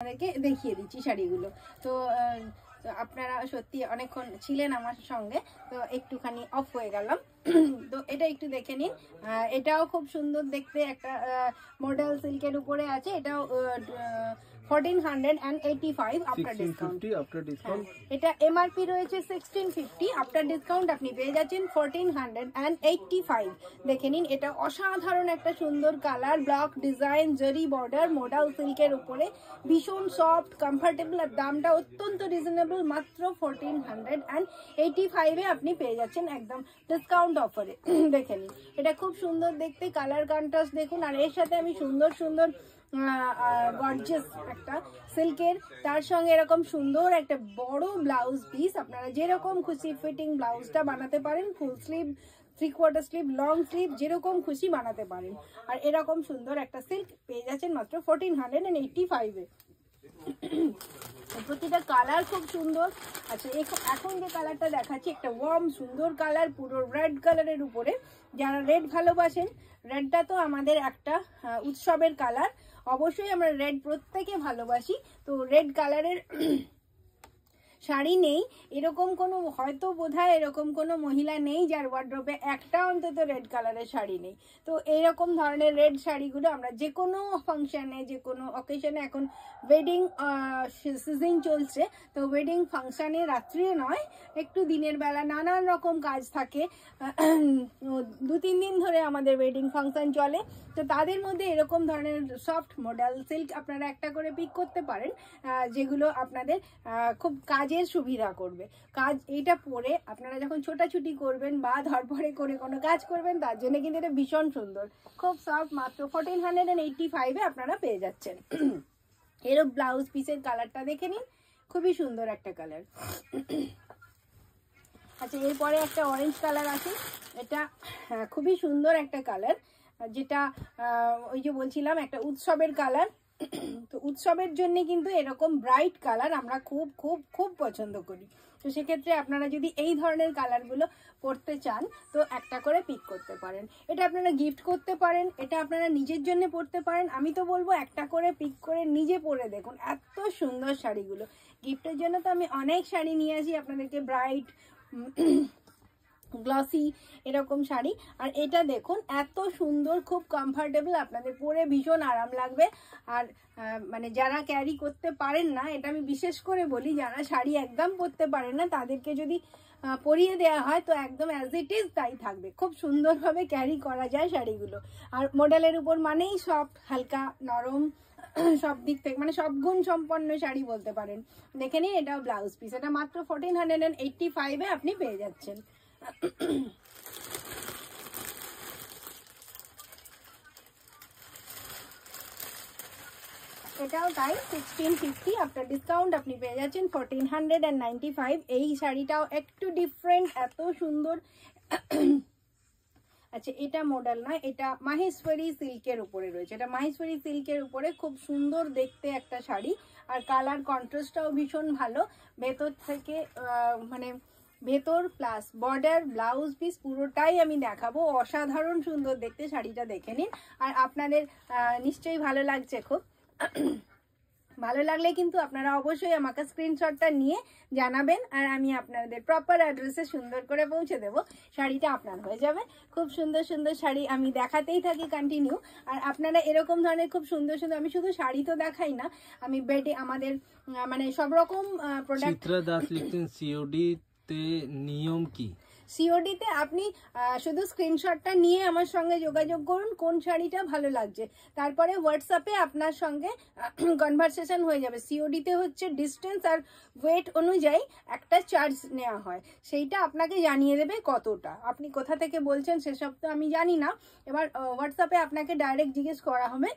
আপনাদেরকে দেখিয়ে দিচ্ছি শাড়িগুলো। তো আপনারা সত্যি অনেকক্ষণ ছিলেন আমার সঙ্গে, তো একটুখানি অফ হয়ে গেলাম। তো এটা একটু দেখে নিন। এটাও খুব সুন্দর দেখতে, একটা মডেল সিল্কের উপরে আছে। এটাও 1485 আফটার ডিসকাউন্ট। এটা এমআরপি রয়েছে 1650, আফটার ডিসকাউন্ট আপনি পেয়ে যাচ্ছেন 1485। দেখে নিন, এটা অসাধারণ একটা সুন্দর কালার, ব্লক ডিজাইন, জরি বর্ডার, মডেল সিল্কের উপরে, ভীষণ সফট, কমফোর্টেবল, আর দামটা অত্যন্ত রিজনেবল, মাত্র 1485 আপনি পেয়ে যাচ্ছেন একদম ডিসকাউন্ট অফারে। দেখে নিন, এটা খুব সুন্দর দেখতে, কালার কন্ট্রাস্ট দেখুন। আর এর সাথে আমি সুন্দর সুন্দর গর্জিয়াস একটা সিল্কের, তার সঙ্গে এরকম সুন্দর একটা বড় ব্লাউজ পিস, আপনারা যেরকম খুশি ফিটিং ব্লাউজটা বানাতে পারেন, full sleeve, 3/4 sleeve, long sleeve, যেরকম খুশি বানাতে পারেন। আর এরকম সুন্দর একটা সিল্ক পেয়ে যাচ্ছেন মাত্র 1485-এ। প্রতিটা কালার খুব সুন্দর। আচ্ছা, এখন যে কালারটা দেখাচ্ছি একটা ওয়ার্ম সুন্দর কালার, পুরো রেড কালারের উপরে। যারা রেড ভালোবাসেন, রেডটা তো আমাদের একটা উৎসবের কালার, অবশ্যই আমরা রেড প্রত্যেকে ভালোবাসি। তো রেড কালারের শাড়ি নেই এরকম কোনো, হয়তো বোধহয় এরকম কোনো মহিলা নেই যার ওয়ার্ড্রোবে একটা অন্তত রেড কালারের শাড়ি নেই। তো এইরকম ধরনের রেড শাড়িগুলো আমরা যে কোনো ফাংশানে, যে কোনো অকেশনে, এখন ওয়েডিং সিজন চলছে, তো ওয়েডিং ফাংশানে রাত্রে নয়, একটু দিনের বেলা নানান রকম কাজ থাকে, 2-3 দিন ধরে আমাদের ওয়েডিং ফাংশন চলে। তো তাদের মধ্যে এরকম ধরনের সফট মডেল সিল্ক আপনারা একটা করে পিক করতে পারেন, যেগুলো আপনাদের খুব কাজের সুবিধা করবে। এইটা পরে আপনারা যখন ছোটাছুটি করবেন বা ধরপড়ে করে কোনো কাজ করবেন, তার জন্য কিন্তু এটা ভীষণ সুন্দর, খুব সফট, মাত্র 1485-এ আপনারা পেয়ে যাচ্ছেন। এরও ব্লাউজ পিসের কালারটা দেখে নিন, খুবই সুন্দর একটা কালার। আচ্ছা, এরপরে একটা অরেঞ্জ কালার আছে, এটা খুবই সুন্দর একটা কালার, যেটা ওই যে বলছিলাম একটা উৎসবের কালার। তো উৎসবের জন্য কিন্তু এরকম ব্রাইট কালার আমরা খুব খুব খুব পছন্দ করি। তো সেক্ষেত্রে আপনারা যদি এই ধরনের কালারগুলো পরতে চান, তো একটা করে পিক করতে পারেন। এটা আপনারা গিফট করতে পারেন, এটা আপনারা নিজের জন্য পরতে পারেন। আমি তো বলবো একটা করে পিক করে নিজে পরে দেখুন, এত সুন্দর শাড়িগুলো। গিফটের জন্য তো আমি অনেক শাড়ি নিয়ে আসি আপনাদেরকে, ব্রাইট, গ্লসি এরকম শাড়ি। আর এটা দেখুন, এত সুন্দর, খুব কমফোর্টেবল, আপনাদের পরে ভীষণ আরাম লাগবে। আর মানে যারা ক্যারি করতে পারেন না, এটা আমি বিশেষ করে বলি, যারা শাড়ি একদম পরতে পারেন না, তাদেরকে যদি পরিয়ে দেওয়া হয় তো একদম অ্যাজ ইট ইজ তাই থাকবে, খুব সুন্দরভাবে ক্যারি করা যায় শাড়িগুলো। আর মডেলের উপর মানেই সফট, হালকা, নরম, সব দিক থেকে মানে সব গুণ সম্পন্ন শাড়ি বলতে পারেন। দেখে নিন, এটাও ব্লাউজ পিস, এটা মাত্র 1485-এ আপনি পেয়ে যাচ্ছেন। এটাও তাই, 1650, আফটার ডিসকাউন্ট আপনি পেয়ে যাচ্ছেন 1495। এই শাড়িটাও একটু ডিফারেন্ট, এত সুন্দর। আচ্ছা, এটা মডেল নয়, এটা মাহেশ্বরী সিল্কের উপরে রয়েছে। এটা মাহেশ্বরী সিল্কের উপরে খুব সুন্দর দেখতে একটা শাড়ি, আর কালার কন্ট্রাস্টটাও ভীষণ ভালো। ভেতর থেকে মানে ভেতর প্লাস বর্ডার, ব্লাউজ পিস পুরোটাই আমি দেখাবো, অসাধারণ সুন্দর দেখতে। শাড়িটা দেখে নিন, আর আপনাদের নিশ্চয়ই ভালো লাগছে খুব। ভালো লাগলে কিন্তু আপনারা অবশ্যই আমাকে স্ক্রিনশটটা নিয়ে জানাবেন, আর আমি আপনাদের প্রপার অ্যাড্রেসে সুন্দর করে পৌঁছে দেবো। শাড়িটা আপনার হয়ে যাবে। খুব সুন্দর সুন্দর শাড়ি আমি দেখাতেই থাকি কন্টিনিউ। আর আপনারা এরকম ধরনের খুব সুন্দর সুন্দর, আমি শুধু শাড়ি তো দেখাই না, আমি বেডে আমাদের মানে সব রকম প্রোডাক্ট। চিত্রা দাস লিখছেন, সিওডি তে নিয়ম কি? সিওডিতে আপনি শুধু স্ক্রিনশটটা নিয়ে আমার সঙ্গে যোগাযোগ করুন, কোন শাড়িটা ভালো লাগছে, তারপরে হোয়াটসঅ্যাপে আপনার সঙ্গে কনভারসেশন হয়ে যাবে। সিওডিতে হচ্ছে ডিস্টেন্স আর ওয়েট অনুযায়ী একটা চার্জ নেওয়া হয়, সেইটা আপনাকে জানিয়ে দেবে কতটা, আপনি কোথা থেকে বলছেন সেসব তো আমি জানি না। এবার হোয়াটসঅ্যাপে আপনাকে ডাইরেক্ট জিজ্ঞেস করা হবে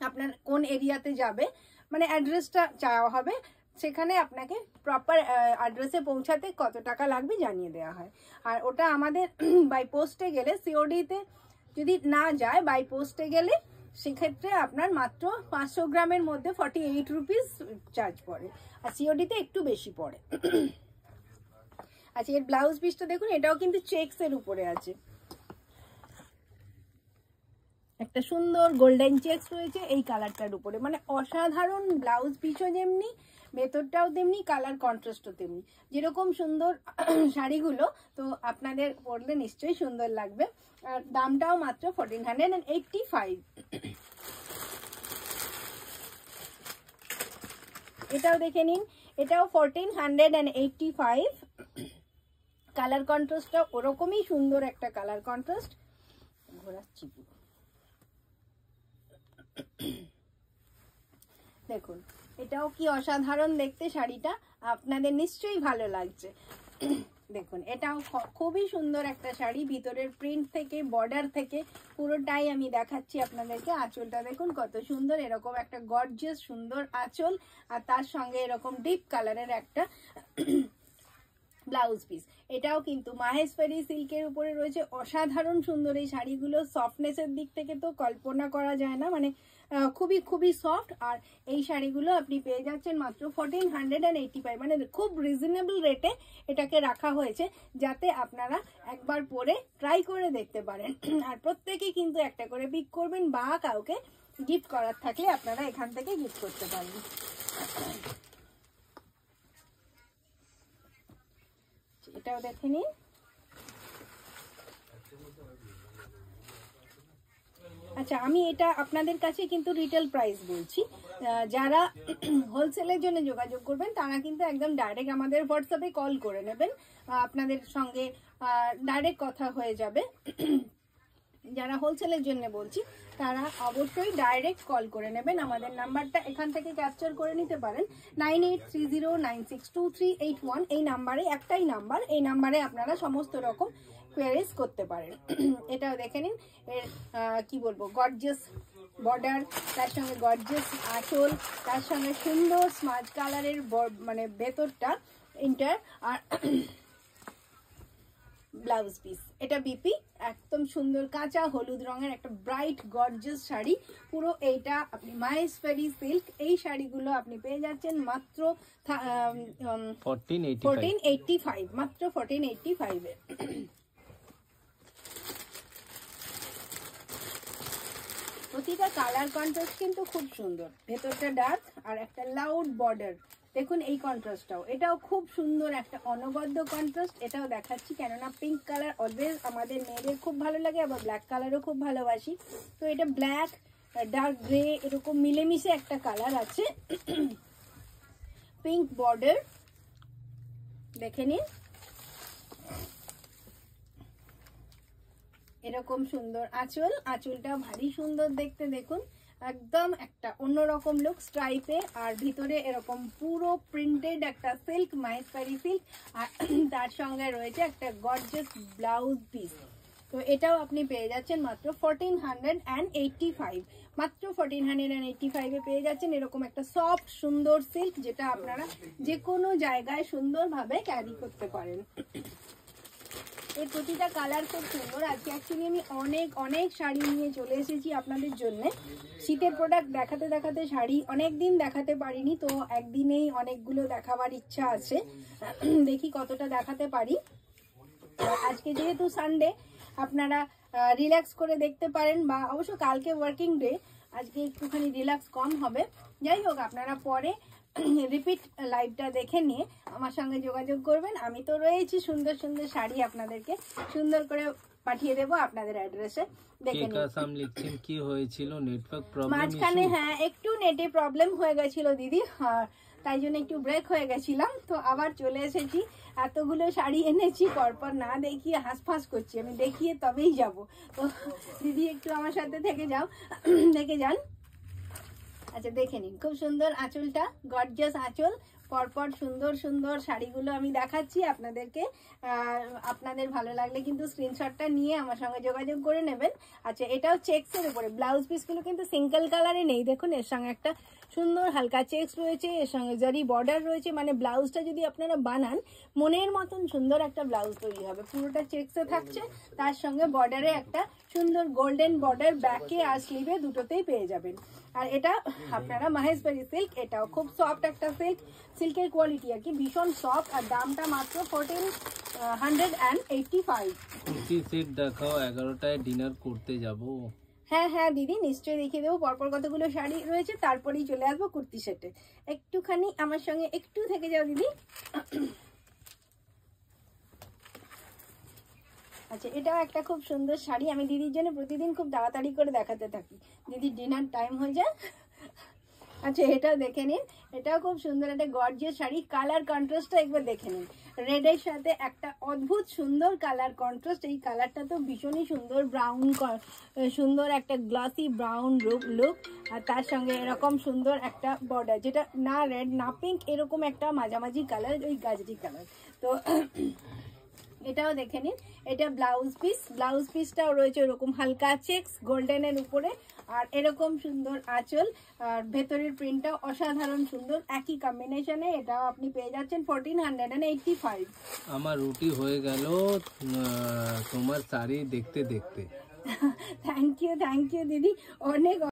আপনার কোন এরিয়াতে যাবে, মানে অ্যাড্রেসটা চাওয়া হবে, সেখানে আপনাকে প্রপার অ্যাড্রেসে পৌঁছাতে কত টাকা লাগবে জানিয়ে দেওয়া হয়। আর ওটা আমাদের বাই পোস্টে গেলে, সিওডিতে যদি না যায়, বাই পোস্টে গেলে সেক্ষেত্রে আপনার মাত্র 500 গ্রামের মধ্যে 48 রুপিস চার্জ পড়ে, আর সিওডিতে একটু বেশি পড়ে। আচ্ছা, এর ব্লাউজ পিসটা দেখুন, এটাও কিন্তু চেক্সের উপরে আছে। একটা সুন্দর গোল্ডেন চেকস রয়েছে এই কালারটার উপরে, মানে অসাধারণ ব্লাউজ পিসও যেমনি, ভেতরটাও তেমনি, কালার কন্ট্রাস্টও তেমনি। যেরকম সুন্দর শাড়িগুলো, তো আপনাদের পরলে নিশ্চয়ই সুন্দর লাগবে। আর দামটাও মাত্র 1485। এটাও দেখে নিন, এটাও 1485। কালার কন্ট্রাস্টটা ওরকমই সুন্দর একটা কালার কন্ট্রাস্ট। ঘোরাচ্ছি দেখুন, এটাও কি অসাধারণ দেখতে শাড়িটা, আপনাদের নিশ্চয়ই ভালো লাগছে। দেখুন এটাও খুবই সুন্দর একটা শাড়ি, ভিতরের প্রিন্ট থেকে বর্ডার থেকে পুরোটাই আমি দেখাচ্ছি আপনাদেরকে। আঁচলটা দেখুন কত সুন্দর, এরকম একটা গর্জিয়াস সুন্দর আঁচল, আর তার সঙ্গে এরকম ডিপ কালারের একটা ব্লাউজ পিস। এটাও কিন্তু মাহেশ্বরী সিল্কের উপরে রয়েছে, অসাধারণ সুন্দর এই শাড়িগুলো। সফটনেসের দিক থেকে তো কল্পনা করা যায় না, মানে খুবই খুবই সফট। আর এই শাড়িগুলো আপনি পেয়ে যাচ্ছেন মাত্র 1485, মানে খুব রিজনেবল রেটে এটাকে রাখা হয়েছে, যাতে আপনারা একবার পরে ট্রাই করে দেখতে পারেন। আর প্রত্যেকেই কিন্তু একটা করে পিক করবেন, বা কাউকে গিফট করার থাকলে আপনারা এখান থেকে গিফট করতে পারবেন। এটাও দেখে নিন। আচ্ছা, আমি এটা আপনাদের কাছে কিন্তু রিটেল প্রাইস বলছি। যারা হোলসেলের জন্য যোগাযোগ করবেন তারা কিন্তু একদম ডাইরেক্ট আমাদের হোয়াটসঅ্যাপে কল করে নেবেন, আপনাদের সঙ্গে ডাইরেক্ট কথা হয়ে যাবে। যারা হোলসেলের জন্য বলছি তারা অবশ্যই ডাইরেক্ট কল করে নেবেন। আমাদের নাম্বারটা এখান থেকে ক্যাপচার করে নিতে পারেন, 9830962381। এই নাম্বারে, একটাই নাম্বার, এই নাম্বারে আপনারা সমস্ত রকম কোয়ারিজ করতে পারেন। এটাও দেখে নিন, এর কি বলবো, গর্জিয়াস বর্ডার, তার সঙ্গে গর্জিয়াস আঁচল, তার সঙ্গে সুন্দর স্মার্ট কালারের মানে ভেতরটা ইন্টার, আর ব্লাউজ পিস। এটা বিপি, একদম সুন্দর কাঁচা হলুদ রঙের একটা ব্রাইট গর্জিয়াস শাড়ি পুরো। এইটা আপনি মাহেশ্বরী সিল্ক, এই শাড়িগুলো আপনি পেয়ে যাচ্ছেন মাত্র 1485, মাত্র 1485 এ। প্রতিটা কালার কন্ট্রাস্ট কিন্তু খুব সুন্দর, ভেতরটা ডার্ক আর একটা লাউড বর্ডার। দেখুন এই কন্ট্রাস্টটাও, এটাও খুব সুন্দর একটা অনবদ্য কন্ট্রাস্ট। এটাও দেখাচ্ছি, কেননা পিঙ্ক কালার অলওয়েজ আমাদের মেয়েদের খুব ভালো লাগে, আবার ব্ল্যাক কালারও খুব ভালোবাসি। তো এটা ব্ল্যাক, ডার্ক গ্রে, এরকম মিলেমিশে একটা কালার আছে। পিঙ্ক বর্ডার দেখে নিন, এরকম সুন্দর আঁচল, আঁচলটা ভারী সুন্দর দেখতে। দেখুন একদম একটা অন্যরকম লুক স্ট্রাইপে, আর ভিতরে এরকম পুরো প্রিন্টেড একটা সিল্ক, মাহেশ্বরী সিল্ক, আর তার সঙ্গে রয়েছে একটা গর্জিয়াস ব্লাউজ পিস। তো এটাও আপনি পেয়ে যাচ্ছেন মাত্র 1485, মাত্র 1485 এ পেয়ে যাচ্ছেন এরকম একটা সফট সুন্দর সিল্ক, যেটা আপনারা যে কোনো জায়গায় সুন্দরভাবে ক্যারি করতে পারেন। এর প্রতিটা কালার খুব সুন্দর। আজকে অ্যাকচুয়ালি আমি অনেক শাড়ি নিয়ে চলে এসেছি আপনাদের জন্য। শীতের প্রোডাক্ট দেখাতে দেখাতে শাড়ি অনেক দিন দেখাতে পারিনি, তো একদিনেই অনেকগুলো দেখাবার ইচ্ছা আছে, দেখি কতটা দেখাতে পারি। আজকে যেহেতু সানডে, আপনারা রিল্যাক্স করে দেখতে পারেন, বা অবশ্য কালকে ওয়ার্কিং ডে, আজকে একটুখানি রিল্যাক্স কম হবে। যাই হোক, আপনারা পরে রিপিট লাইভটা দেখে নিয়ে আমার সঙ্গে যোগাযোগ করবেন। আমি তো রয়েছি, সুন্দর সুন্দর শাড়ি আপনাদেরকে সুন্দর করে পাঠিয়ে দেবো আপনাদের অ্যাড্রেসে। দেখে লিখছেন কি হয়েছিল, নেটওয়ার্ক প্রবলেম মাঝখানে? হ্যাঁ, একটু নেটে প্রবলেম হয়ে গেছিল দিদি, তাই জন্য একটু ব্রেক হয়ে গেছিলাম, তো আবার চলে এসেছি। এতগুলো শাড়ি এনেছি, পরপর না দেখিয়ে হাঁসফাঁস করছি, আমি দেখিয়ে তবেই যাব। তো দিদি একটু আমার সাথে থেকে যাও, দেখে যান। আচ্ছা দেখে নিন, খুব সুন্দর আঁচলটা, গর্জিয়াস আঁচল, পরপর সুন্দর সুন্দর শাড়িগুলো আমি দেখাচ্ছি আপনাদেরকে। আপনাদের ভালো লাগলে কিন্তু স্ক্রিনশটটা নিয়ে আমার সঙ্গে যোগাযোগ করে নেবেন। আচ্ছা, এটাও চেক্সের উপরে, ব্লাউজ পিসগুলো কিন্তু সিঙ্গেল কালারে নেই। দেখুন এর সঙ্গে একটা সুন্দর হালকা চেক্স রয়েছে, এর সঙ্গে জারি বর্ডার রয়েছে, মানে ব্লাউজটা যদি আপনারা বানান মনের মতন সুন্দর একটা ব্লাউজ তৈরি হবে। পুরোটা চেক্সে থাকছে, তার সঙ্গে বর্ডারে একটা সুন্দর গোল্ডেন বর্ডার, ব্যাকে আর স্লিভে দুটোতেই পেয়ে যাবেন। আর এটা আপনারা মাহেশ্বরী সিল্ক, এটাও খুব সফট একটা সিল্ক, সিল্কের কোয়ালিটি আর কি, ভীষণ সফট। আর দামটা মাত্র 1485। কুর্তি সেট দেখাও, 11টায় ডিনার করতে যাব। হ্যাঁ হ্যাঁ দিদি, নিশ্চয়ই দেখিয়ে দেবো। পরপর কতগুলো শাড়ি রয়েছে, তারপরেই চলে আসবো কুর্তি সেটে। একটুখানি আমার সঙ্গে একটু থেকে যাও দিদি। আচ্ছা, এটাও একটা খুব সুন্দর শাড়ি। আমি দিদির জন্য প্রতিদিন খুব তাড়াতাড়ি করে দেখাতে থাকি, দিদির ডিনার টাইম হয়ে যায়। আচ্ছা, এটাও দেখে নিন, এটাও খুব সুন্দর একটা গর্জিয়াস শাড়ি। কালার কন্ট্রাস্টটা একবার দেখে নিন, রেডের সাথে একটা অদ্ভুত সুন্দর কালার কন্ট্রাস্ট। এই কালারটা তো ভীষণই সুন্দর, ব্রাউন, সুন্দর একটা গ্লসি ব্রাউন লুক, আর তার সঙ্গে এরকম সুন্দর একটা বর্ডার, যেটা না রেড না পিঙ্ক, এরকম একটা মাঝামাঝি কালার, ওই গাজরি কালার। তো এটাও দেখে নিন, এটা ব্লাউজ পিস। ব্লাউজ পিসটাও রয়েছে এরকম হালকা চেক্স গোল্ডেনের উপরে, আর এরকম সুন্দর আঁচল, আর ভেতরের প্রিন্টটাও অসাধারণ সুন্দর। একই কম্বিনেশনে এটাও আপনি পেয়ে যাচ্ছেন 1485। আমার রুটি হয়ে গেল তোমার শাড়ি দেখতে দেখতে। থ্যাংক ইউ দিদি, অনেক